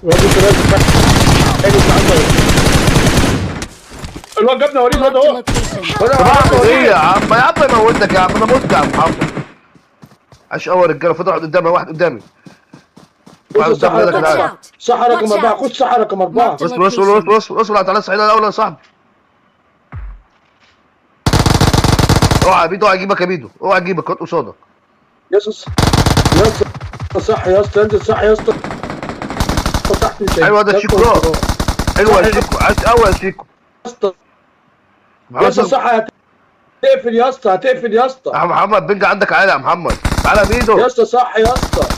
الواد انت لازم الواد جابنا وليد الواد اهو. طبعا ايه يا عم يا عم يموتك يا عم، انا مت يا عم محمد. عاش قوي يا رجاله، فضل واحد قدامي، واحد قدامي. واحد بص قدامي يا جدعان. صح رقم 4، خش صح رقم 4. اصبر على الصعيد الاول يا صاحبي. اوعى يا بيدو، اوعى يجيبك يا بيدو، اوعى يجيبك، خد قصادك. يا اسطى يا اسطى صح يا اسطى، انزل صح يا اسطى تحت تاني. ايوه ده شيكو راح. ايوه يا شيكو، عاش قوي يا شيكو. يا اسطى صح، هتقفل يا اسطى، هتقفل يا اسطى. يا محمد بنج عندك عالي يا محمد، تعالى بيدو يا اسطى صح يا اسطى.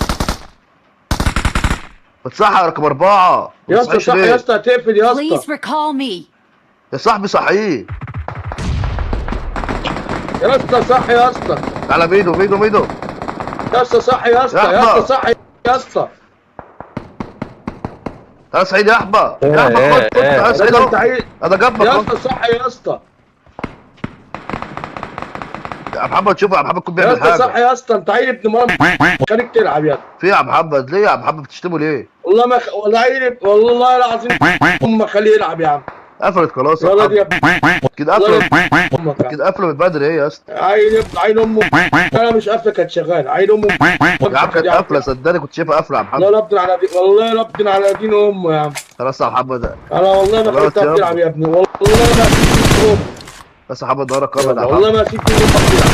بتصحى رقم 4 يا اسطى صح يا اسطى، هتقفل يا اسطى. يا صاحبي صحيح. يا اسطى صح يا اسطى. تعالى بيدو بيدو بيدو. يا اسطى صح يا اسطى، يا اسطى صح يا اسطى. تعالى سعيد يا احبا، يا احبا خد تعالى سعيد اهو، انا جنبك يا اهو. اسطى صح يا اسطى. يا محمد شوف يا محمد يكون بيعمل حاجه. يا اسطى صح يا اسطى، انت عيل ابن مرام خليك تلعب يا اسطى. في يا محمد ليه يا محمد بتشتمه ليه؟ والله ما والله عيل، والله العظيم امك خليه يلعب يا عم. قفلت خلاص يا ولد يا ابني كده قفلت. كده قفلت من بدري ايه يا اسطى؟ عيل امه. انا مش قافله، كانت شغاله عيل امه. يا عم كانت قافله صدقني، كنت شايفها قافله يا محمد. لا ربنا على دين، والله ربنا على دين امه يا عم. خلاص يا محمد. انا والله ما خليتها بتلعب يا ابني، والله ما سيبت امك. بس يا محمد ظهرك ابيض يا محمد. والله ما سيبت امك بتلعب.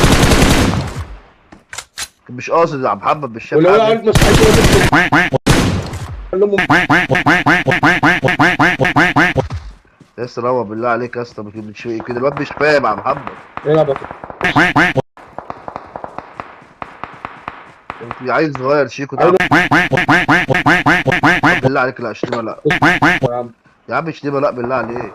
مش قاصد يا محمد، مش شايف ولو حاجه. قلت مسحته يا اسطى روح بالله عليك يا اسطى، مش كده الواد مش فاهم يا محمد. يلعب انت عايز صغير شيكو ده. بالله عليك لا اشتمه لا. يا عم. يا عم اشتمه لا بالله عليك.